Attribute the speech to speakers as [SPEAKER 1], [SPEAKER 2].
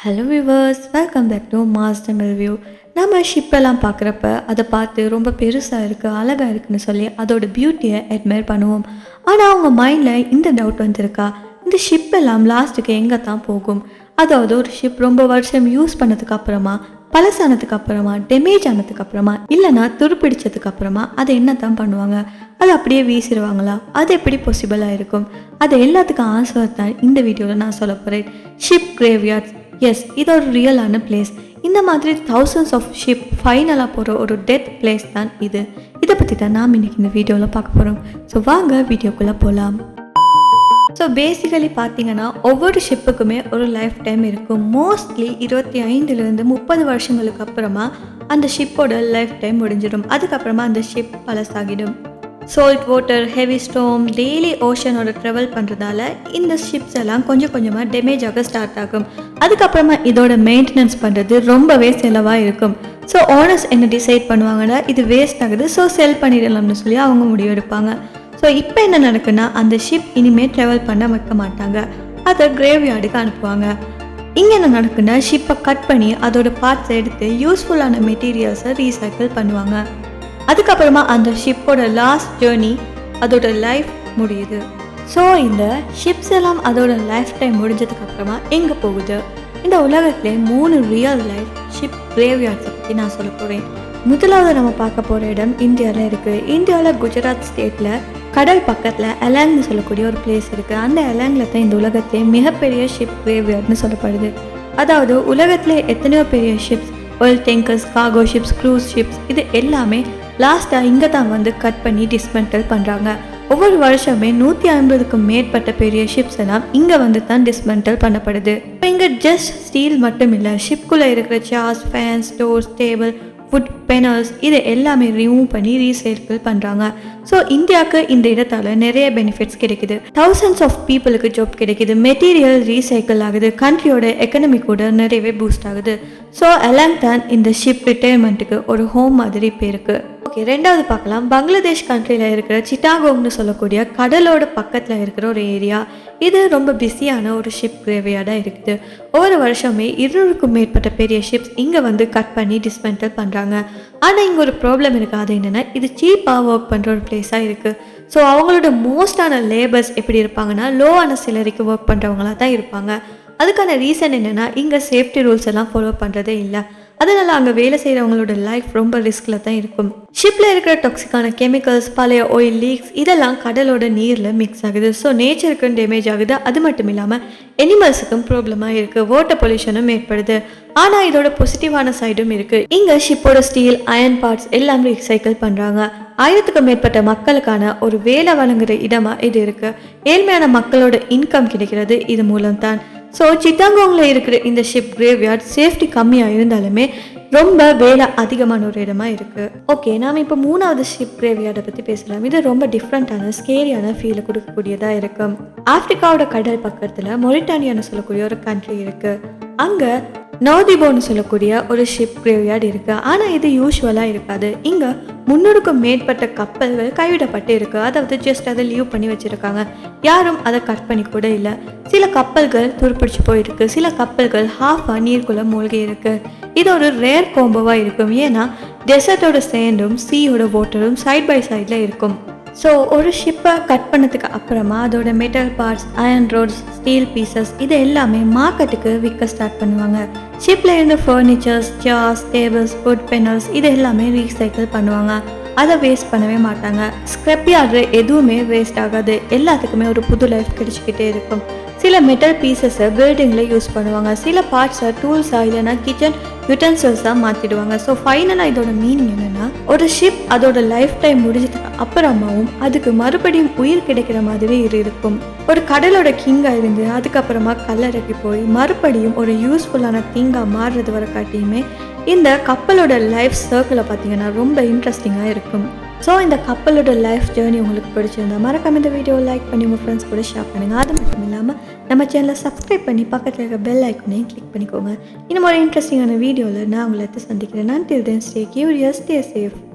[SPEAKER 1] Hello viewers, welcome back to mass Tamil view. நம்ம ஷிப்பெல்லாம் பார்க்குறப்ப அதை பார்த்து ரொம்ப பெருசாக இருக்குது, அழகாக இருக்குன்னு சொல்லி அதோட பியூட்டியை அட்மையர் பண்ணுவோம். ஆனால் அவங்க மைண்டில் இந்த டவுட் வந்துருக்கா, இந்த ஷிப்பெல்லாம் லாஸ்ட்டுக்கு எங்கே தான் போகும்? அதாவது ஒரு ஷிப் ரொம்ப வருஷம் யூஸ் பண்ணதுக்கு அப்புறமா, பழசானதுக்கு அப்புறமா, டேமேஜ் ஆனதுக்கு அப்புறமா, இல்லைனா துருப்பிடிச்சதுக்கு அப்புறமா அதை என்ன தான் பண்ணுவாங்க? அதை அப்படியே வீசிடுவாங்களா? அது எப்படி பாசிபிளாக இருக்கும்? அது எல்லாத்துக்கும் ஆன்சர் தான் இந்த வீடியோவில் நான் சொல்ல போகிறேன். ஷிப் கிரேவ்யார்ட்ஸ், எஸ், இது ஒரு ரியலான பிளேஸ். இந்த மாதிரி thousands ஆஃப் ஷிப் ஃபைனலாக போகிற ஒரு டெத் பிளேஸ் தான் இது. இதை பற்றி தான் நாம் இன்றைக்கி இந்த வீடியோவில் பார்க்க போகிறோம். ஸோ வாங்க வீடியோக்குள்ளே போகலாம். ஸோ பேசிக்கலி பார்த்தீங்கன்னா ஒவ்வொரு ஷிப்புக்குமே ஒரு லைஃப் டைம் இருக்கும். மோஸ்ட்லி 25 to 30 வருஷங்களுக்கு அப்புறமா அந்த ஷிப்போட லைஃப் டைம் முடிஞ்சிடும். அதுக்கப்புறமா அந்த ஷிப் பழசாகிடும். Salt water, heavy storm, daily ஓஷனோட ட்ராவல் பண்ணுறதால இந்த ஷிப்ஸ் எல்லாம் கொஞ்சம் கொஞ்சமாக டேமேஜ் ஆக ஸ்டார்ட் ஆகும். அதுக்கப்புறமா இதோட மெயின்டெனன்ஸ் பண்ணுறது ரொம்பவே செலவாக இருக்கும். ஸோ ஓனர்ஸ் என்ன டிசைட் பண்ணுவாங்கன்னா, இது வேஸ்ட் ஆகுது, ஸோ செல் பண்ணிடலாம்னு சொல்லி அவங்க முடிவு எடுப்பாங்க. ஸோ இப்போ என்ன நடக்குன்னா, அந்த ஷிப் இனிமேல் ட்ராவல் பண்ண வைக்க மாட்டாங்க, அதை கிரேவ்யார்டுக்கு அனுப்புவாங்க. இங்கே என்ன நடக்குன்னா, ஷிப்பை கட் பண்ணி அதோட பார்ட்ஸை எடுத்து யூஸ்ஃபுல்லான மெட்டீரியல்ஸை ரீசைக்கிள் பண்ணுவாங்க. அதுக்கப்புறமா அந்த ஷிப்போட லாஸ்ட் ஜேர்னி, அதோட லைஃப் முடியுது. ஸோ இந்த ஷிப்ஸ் எல்லாம் அதோட லைஃப் டைம் முடிஞ்சதுக்கப்புறமா எங்கே போகுது? இந்த உலகத்திலே 3 ரியல் லைஃப் ஷிப் கிரேவ்யார்ட்ஸை பற்றி நான் சொல்ல போகிறேன். முதலாவது நம்ம பார்க்க போகிற இடம் இந்தியாவில் இருக்குது. இந்தியாவில் குஜராத் ஸ்டேட்டில் கடல் பக்கத்தில் அலாங்னு சொல்லக்கூடிய ஒரு பிளேஸ் இருக்குது. அந்த அலாங்கில் தான் இந்த உலகத்திலே மிகப்பெரிய ஷிப் கிரேவ்யார்ட்னு சொல்லப்படுது. அதாவது உலகத்திலே எத்தனையோ பெரிய ships, oil tankers, cargo ships, cruise ships, இது எல்லாமே லாஸ்ட்டாக இங்கே தான் வந்து கட் பண்ணி டிஸ்மெண்டல் பண்ணுறாங்க. ஒவ்வொரு வருஷமே 150க்கும் மேற்பட்ட பெரிய ஷிப்ஸ் எல்லாம் இங்கே வந்து தான் டிஸ்மெண்டல் பண்ணப்படுது. இப்போ இங்கே ஜஸ்ட் ஸ்டீல் மட்டும் இல்லை, ஷிப்குள்ளே இருக்கிற chairs, fans, doors, table, wood, panels, இது எல்லாமே ரிமூவ் பண்ணி ரீசைக்கிள் பண்ணுறாங்க. ஸோ இந்தியாவுக்கு இந்த இடத்தால் நிறைய பெனிஃபிட்ஸ் கிடைக்குது. thousands ஆஃப் பீப்புளுக்கு ஜாப் கிடைக்குது, மெட்டீரியல் ரீசைக்கிள் ஆகுது, கண்ட்ரியோட எக்கனமி கூட நிறையவே பூஸ்ட் ஆகுது. ஸோ அலாங் தான் இந்த ஷிப் ரிட்டையர்மெண்ட்டுக்கு ஒரு ஹோம் மாதிரி இப்போ இருக்குது. ஓகே, ரெண்டாவது பார்க்கலாம். பங்களாதேஷ் கண்ட்ரியில் இருக்கிற சிட்டாகோங்னு சொல்லக்கூடிய கடலோட பக்கத்தில் இருக்கிற ஒரு ஏரியா. இது ரொம்ப பிஸியான ஒரு ஷிப் கிரேவ்யார்டாக இருக்குது. ஒவ்வொரு வருஷமே 200க்கும் மேற்பட்ட பெரிய ஷிப்ஸ் இங்கே வந்து கட் பண்ணி டிஸ்மெண்டல் பண்ணுறாங்க. ஆனால் இங்கே ஒரு ப்ராப்ளம் இருக்குது. அது என்னென்னா, இது சீப்பாக ஒர்க் பண்ணுற ஒரு பிளேஸாக இருக்குது. ஸோ அவங்களோட மோஸ்டான லேபர்ஸ் எப்படி இருப்பாங்கன்னா, லோவான சேலரிக்கு ஒர்க் பண்ணுறவங்களாக தான் இருப்பாங்க. அதுக்கான ரீசன் என்னென்னா, இங்கே சேஃப்டி ரூல்ஸ் எல்லாம் ஃபாலோ பண்ணுறதே இல்லை. அதனால் அங்கே வேலை செய்கிறவங்களோட லைஃப் ரொம்ப ரிஸ்கில் தான் இருக்கும். ஷிப்பில் இருக்கிற டாக்ஸிக்கான கெமிக்கல்ஸ், பழைய ஆயில் லீக்ஸ், இதெல்லாம் கடலோட நீரில் மிக்ஸ் ஆகுது. ஸோ நேச்சருக்கும் டேமேஜ் ஆகுது. அது மட்டும் இல்லாமல் அனிமல்ஸுக்கும் ப்ராப்ளமாக இருக்குது, வாட்டர் பொல்யூஷனும் ஏற்படுது. ஆனால் இதோட பாசிட்டிவான சைடும் இருக்குது. இங்கே ஷிப்போட ஸ்டீல், அயன் பார்ட்ஸ் எல்லாம் ரீசைக்கிள் பண்ணுறாங்க. 1000க்கும் மேற்பட்ட மக்களுக்கான ஒரு வேலை வழங்குகிற இடமாக இது இருக்குது. ஏழ்மையான மக்களோட இன்கம் கிடைக்கிறது இது மூலம் தான். ஸோ சிட்டாங்கோங்கில் இருக்கிற இந்த ஷிப் கிரேவ்யார்ட் சேஃப்டி கம்மியாக இருந்தாலுமே ரொம்ப வேலை அதிகமான ஒரு இடமா இருக்குது. ஓகே, நாம் இப்போ 3வது ஷிப் கிரேவ்யார்டை பற்றி பேசலாம். இது ரொம்ப டிஃப்ரெண்ட்டான ஸ்கேரியான ஃபீலை கொடுக்கக்கூடியதாக இருக்கும். ஆப்பிரிக்காவோட கடல் பக்கத்தில் மொரிட்டானியான்னு சொல்லக்கூடிய ஒரு கண்ட்ரி இருக்குது. அங்கே நோதிபோன்னு சொல்லக்கூடிய ஒரு ஷிப் கிரேவ்யார்டு இருக்குது. ஆனால் இது யூஸ்வலாக இருக்காது. இங்கே 300க்கும் மேற்பட்ட கப்பல்கள் கைவிடப்பட்டு இருக்குது. அதாவது ஜஸ்ட் அதை லீவ் பண்ணி வச்சுருக்காங்க, யாரும் அதை கட் பண்ணி கூட இல்லை. சில கப்பல்கள் துருப்பிடிச்சு போயிருக்கு, சில கப்பல்கள் ஹாஃபாக நீருக்குள்ளே மூழ்கி இருக்குது. இது ஒரு ரேர் கோம்போவாக இருக்கும். ஏன்னா டெசர்ட்டோட சேண்டும் சீயோட வாட்டரும் சைட் பை சைடில் இருக்கும். ஸோ ஒரு ஷிப்பை கட் பண்ணதுக்கு அப்புறமா அதோட metal parts, iron rods, steel pieces, இது எல்லாமே மார்க்கெட்டுக்கு விற்க ஸ்டார்ட் பண்ணுவாங்க. ஷிப்பில் இருந்த furnitures, chairs, tables, wood, panels, இது எல்லாமே ரீசைக்கிள் பண்ணுவாங்க. அதை வேஸ்ட் பண்ணவே மாட்டாங்க. ஸ்க்ராப் யார்டு எதுவுமே வேஸ்ட் ஆகாது. எல்லாத்துக்குமே ஒரு புது லைஃப் கிடைச்சிக்கிட்டே இருக்கும். சில மெட்டல் பீசஸை பில்டிங்கில் யூஸ் பண்ணுவாங்க, சில பார்ட்ஸை டூல்ஸாக இல்லைனா கிச்சன் யூட்டன்சில்ஸாக மாற்றிடுவாங்க. ஸோ ஃபைனலாக இதோட மீனிங் என்னென்னா, ஒரு ஷிப் அதோட லைஃப் டைம் முடிஞ்சதுக்கு அப்புறமாவும் அதுக்கு மறுபடியும் உயிர் கிடைக்கிற மாதிரி இருக்கும். ஒரு கடலோட கிங்காக இருந்து அதுக்கப்புறமா கல்லறைக்கு போய் மறுபடியும் ஒரு யூஸ்ஃபுல்லான திங்காக மாறுறது வர காட்டியுமே இந்த கப்பலோட லைஃப் சர்க்கிளை பார்த்தீங்கன்னா ரொம்ப இன்ட்ரெஸ்டிங்காக இருக்கும். ஸோ இந்த கப்பலோட லைஃப் ஜேர்னி உங்களுக்கு பிடிச்சிருந்தா மறக்காம இந்த வீடியோ லைக் பண்ணி உங்கள் ஃப்ரெண்ட்ஸ் கூட ஷேர் பண்ணுங்கள். அது மட்டும் இல்லாமல் நம்ம சேனலை சப்ஸ்கிரைப் பண்ணி பக்கத்தில் இருக்க பெல் ஐக்கனையும் கிளிக் பண்ணிக்கோங்க. இன்னும் ஒரு இன்ட்ரெஸ்டிங்கான வீடியோவில் நான் உங்களை சந்திக்கிறேன். until then, stay curious, stay safe.